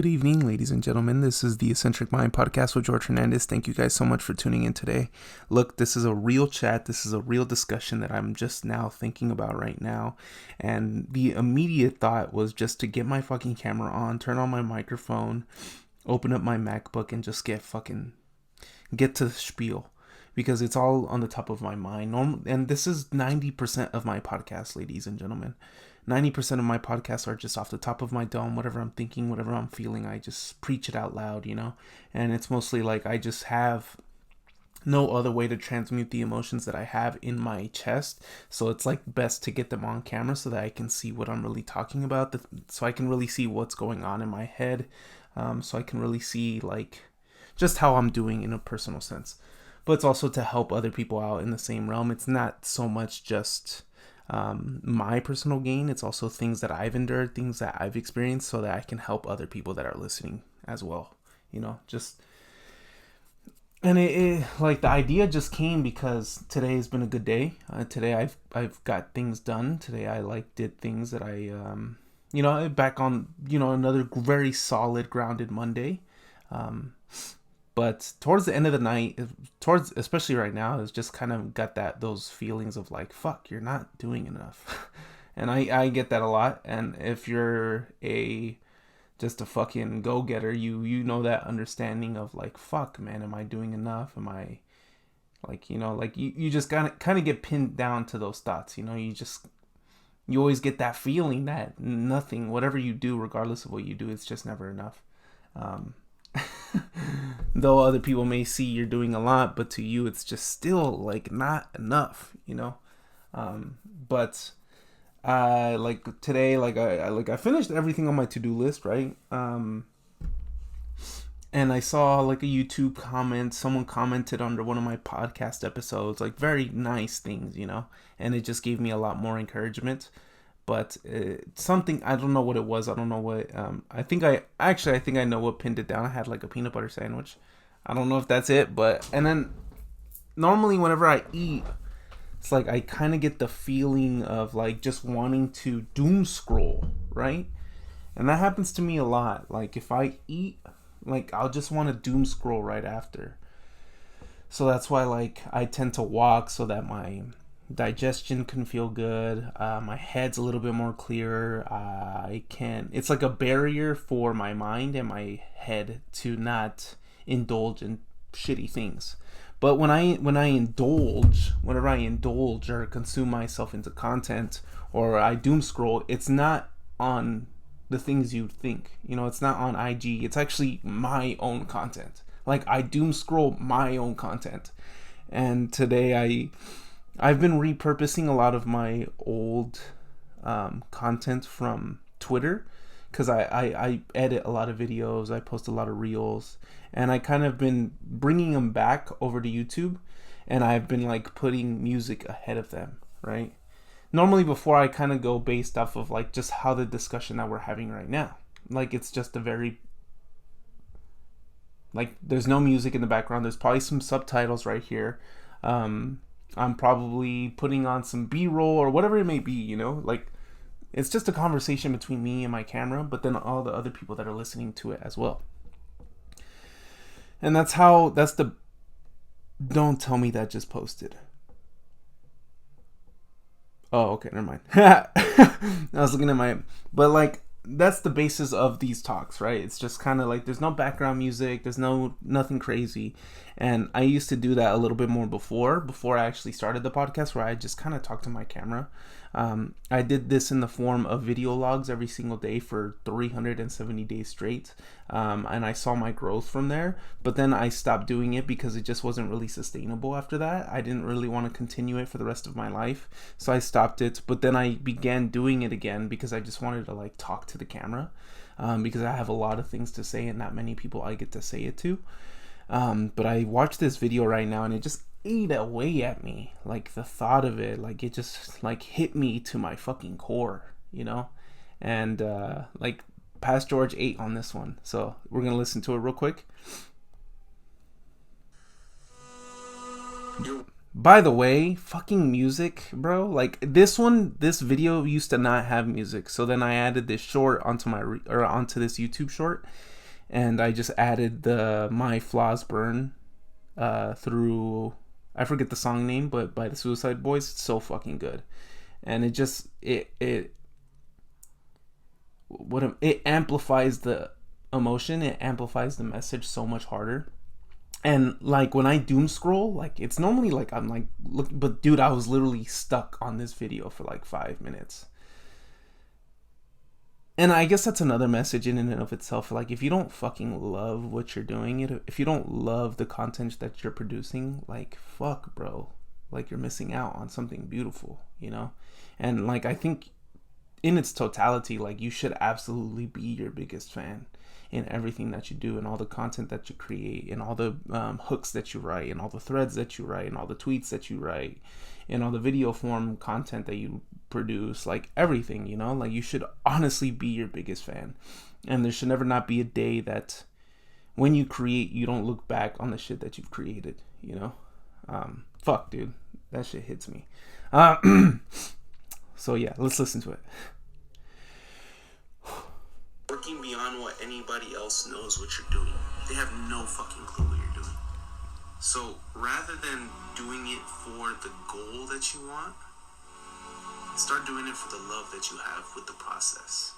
Good evening, ladies and gentlemen. This is the Eccentric Mind podcast with George Hernandez. Thank you guys so much for tuning in today. Look, this is a real chat. This is a real discussion that I'm just now thinking about right now. And the immediate thought was just to get my fucking camera on, turn on my microphone, open up my MacBook, and just get to the spiel. Because it's all on the top of my mind. And this is 90% of my podcast, ladies and gentlemen. 90% of my podcasts are just off the top of my dome. Whatever I'm thinking, whatever I'm feeling, I just preach it out loud, And it's mostly like I just have no other way to transmute the emotions that I have in my chest. So it's like best to get them on camera so that I can see what I'm really talking about. So I can really see what's going on in my head. So I can really see like just how I'm doing in a personal sense. But it's also to help other people out in the same realm. It's not so much just my personal gain. It's also things that I've endured, things that I've experienced, so that I can help other people that are listening as well. And it like the idea just came because today has been a good day. Today I've got things done. Today I did things that I back on another very solid grounded Monday. But towards the end of the night, especially right now, it's just kind of got those feelings of like, fuck, you're not doing enough. And I get that a lot. And if you're just a fucking go-getter, you know that understanding of like, fuck, man, am I doing enough? Am I you just kind of get pinned down to those thoughts. You always get that feeling that nothing, whatever you do, regardless of what you do, it's just never enough. Though other people may see you're doing a lot, but to you it's just still like not enough, but like today, I finished everything on my to-do list, right? And I saw like a YouTube comment, someone commented under one of my podcast episodes, like very nice things, and it just gave me a lot more encouragement. But something, I don't know what it was. I don't know what, I think I know what pinned it down. I had like a peanut butter sandwich. I don't know if that's it, and then normally whenever I eat, it's like I kind of get the feeling of like just wanting to doom scroll, right? And that happens to me a lot. Like if I eat, like I'll just want to doom scroll right after. So that's why like I tend to walk so that my digestion can feel good. My head's a little bit more clear. It's like a barrier for my mind and my head to not indulge in shitty things. But whenever I indulge or consume myself into content, or I doom scroll, it's not on the things you think. It's not on IG. It's actually my own content. Like I doom scroll my own content. And today I've been repurposing a lot of my old content from Twitter, because I edit a lot of videos, I post a lot of reels, and I kind of been bringing them back over to YouTube, and I've been like putting music ahead of them, right? Normally before I kind of go based off of like just how the discussion that we're having right now, like it's just a very, like there's no music in the background, there's probably some subtitles right here. I'm probably putting on some B-roll or whatever it may be, like it's just a conversation between me and my camera, but then all the other people that are listening to it as well. And don't tell me that just posted. Oh, okay, never mind. I was looking at but like that's the basis of these talks, right? It's just kind of like there's no background music, there's nothing crazy. And I used to do that a little bit more before I actually started the podcast, where I just kind of talk to my camera. I did this in the form of video logs every single day for 370 days straight, and I saw my growth from there. But then I stopped doing it because it just wasn't really sustainable after that. I didn't really want to continue it for the rest of my life, so I stopped it. But then I began doing it again because I just wanted to like talk to the camera, because I have a lot of things to say and not many people I get to say it to. But I watched this video right now and it just ate away at me. Like the thought of it, like it just like hit me to my fucking core, and like Past George ate on this one. So we're gonna listen to it real quick. By the way, fucking music, bro. Like this video used to not have music, so then I added this short onto this YouTube short, and I just added the My Flaws Burn through, I forget the song name, but by the Suicide Boys. It's so fucking good. And it amplifies the emotion, it amplifies the message so much harder. And like when I doom scroll, like it's normally like I'm like look, but dude, I was literally stuck on this video for like 5 minutes. And I guess that's another message in and of itself. Like, if you don't fucking love what you're doing, if you don't love the content that you're producing, like, fuck, bro. Like, you're missing out on something beautiful, you know? And, like, I think in its totality, like, you should absolutely be your biggest fan in everything that you do, and all the content that you create, and all the hooks that you write, and all the threads that you write, and all the tweets that you write, and all the video form content that you produce, like everything, you know? Like, you should honestly be your biggest fan. And there should never not be a day that when you create, you don't look back on the shit that you've created, you know? Fuck, dude. That shit hits me. So yeah, let's listen to it. Working beyond what anybody else knows what you're doing. They have no fucking clue what you're doing. So rather than doing it for the goal that you want, start doing it for the love that you have with the process.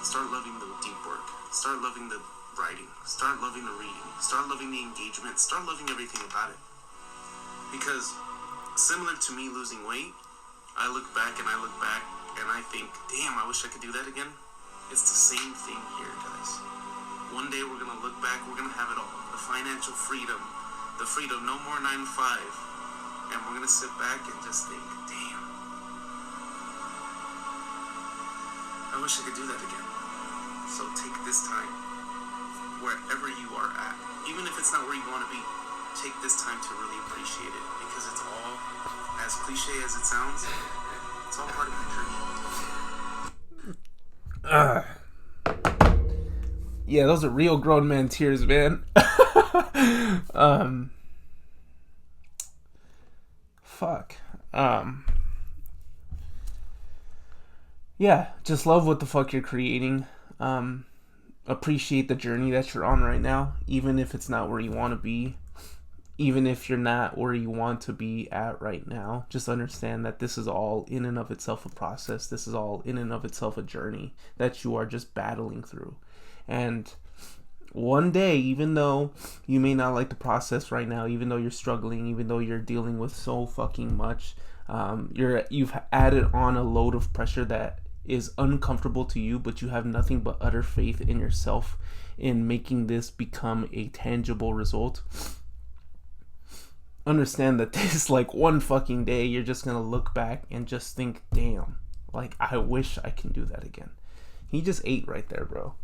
Start loving the deep work. Start loving the writing. Start loving the reading. Start loving the engagement. Start loving everything about it. Because similar to me losing weight, I look back and I think, damn, I wish I could do that again. It's the same thing here, guys. One day we're going to look back, we're going to have it all. The financial freedom, the freedom, no more 9 to 5. And we're going to sit back and just think, damn, I wish I could do that again. So take this time, wherever you are at, even if it's not where you want to be, take this time to really appreciate it, because it's all, as cliche as it sounds, it's all part of your journey. Yeah, those are real grown man tears, man. Fuck. Yeah, just love what the fuck you're creating. Appreciate the journey that you're on right now, even if it's not where you want to be. Even if you're not where you want to be at right now, just understand that this is all in and of itself a process. This is all in and of itself a journey that you are just battling through. And one day, even though you may not like the process right now, even though you're struggling, even though you're dealing with so fucking much, you've added on a load of pressure that is uncomfortable to you, but you have nothing but utter faith in yourself in making this become a tangible result. Understand that this, like, one fucking day, you're just gonna look back and just think, damn, like, I wish I can do that again. He just ate right there, bro.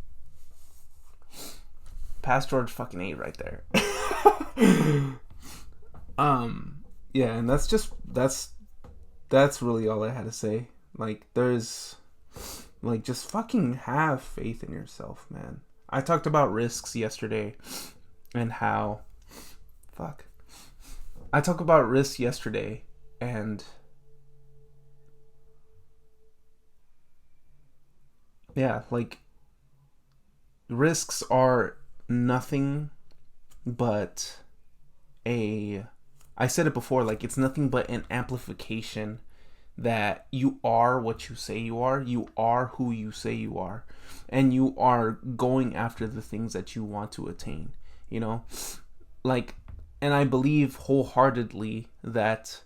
Past George fucking ate right there. Yeah, and that's really all I had to say. Like, there's, like, just fucking have faith in yourself, man. I talked about risks yesterday and how, I talked about risks yesterday, and yeah, like, risks are nothing but I said it before, like, it's nothing but an amplification that you are what you say you are who you say you are, and you are going after the things that you want to attain, you know? Like, and I believe wholeheartedly that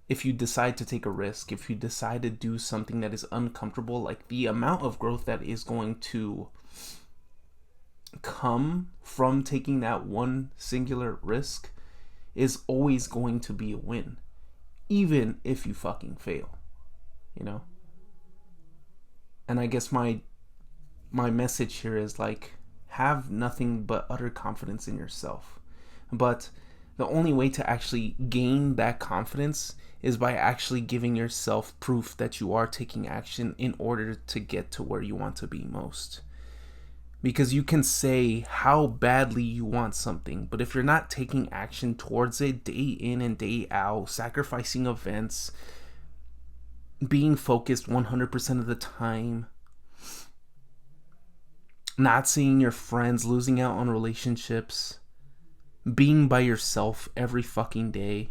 if you decide to take a risk, if you decide to do something that is uncomfortable, like, the amount of growth that is going to come from taking that one singular risk is always going to be a win, even if you fucking fail, you know? And I guess my message here is, like, have nothing but utter confidence in yourself. But the only way to actually gain that confidence is by actually giving yourself proof that you are taking action in order to get to where you want to be most. Because you can say how badly you want something, but if you're not taking action towards it day in and day out, sacrificing events, being focused 100% of the time, not seeing your friends, losing out on relationships, being by yourself every fucking day,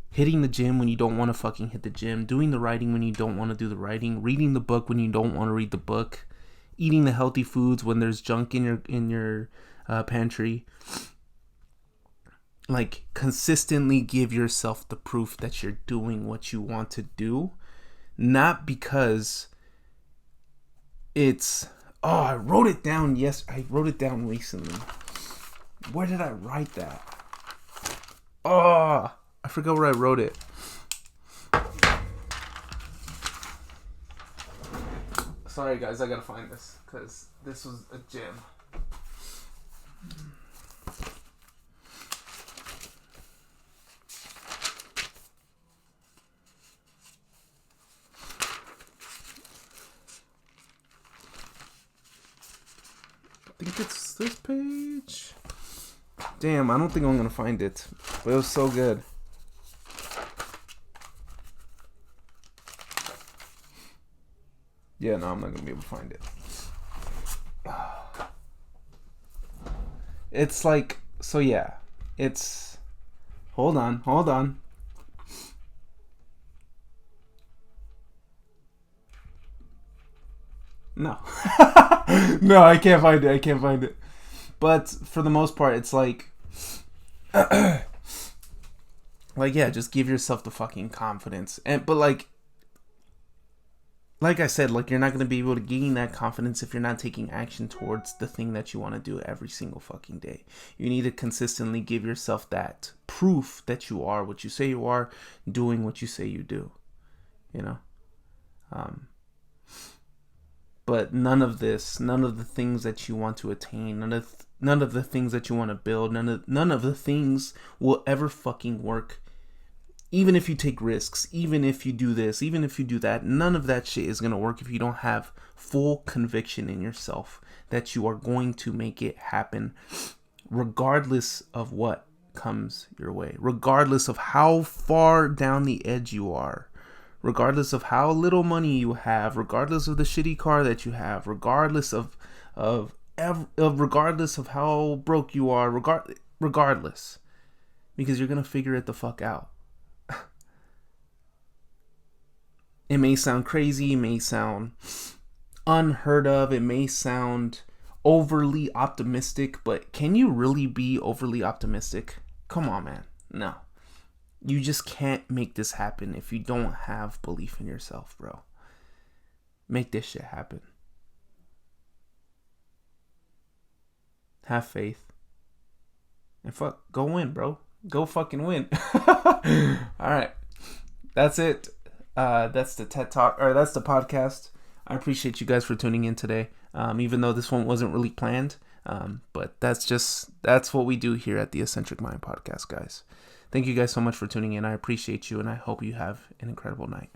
hitting the gym when you don't want to fucking hit the gym, doing the writing when you don't want to do the writing, reading the book when you don't want to read the book, eating the healthy foods when there's junk in your pantry. Like, consistently give yourself the proof that you're doing what you want to do, not because it's, oh, I wrote it down. Yes, I wrote it down recently. Where did I write that? Oh, I forgot where I wrote it. Sorry, guys, I gotta find this because this was a gem. I think it's this page. Damn, I don't think I'm gonna find it, but it was so good. Yeah, no, I'm not gonna be able to find it. It's like, so yeah, it's, hold on. No. No, I can't find it. But for the most part, it's like, like, yeah, just give yourself the fucking confidence. But like I said, like, you're not going to be able to gain that confidence if you're not taking action towards the thing that you want to do every single fucking day. You need to consistently give yourself that proof that you are what you say you are, doing what you say you do, you know? But none of the things that you want to attain, none of the things that you want to build, none of the things will ever fucking work. Even if you take risks, even if you do this, even if you do that, none of that shit is going to work if you don't have full conviction in yourself that you are going to make it happen, regardless of what comes your way, regardless of how far down the edge you are, regardless of how little money you have, regardless of the shitty car that you have, regardless of regardless of how broke you are, regardless, because you're going to figure it the fuck out. It may sound crazy, it may sound unheard of, it may sound overly optimistic, but can you really be overly optimistic? Come on, man. No. You just can't make this happen if you don't have belief in yourself, bro. Make this shit happen. Have faith. And go win, bro. Go fucking win. Alright. That's it. That's the TED Talk, or that's the podcast. I appreciate you guys for tuning in today. Even though this one wasn't really planned. But that's what we do here at the Eccentric Mind podcast, guys. Thank you guys so much for tuning in. I appreciate you, and I hope you have an incredible night.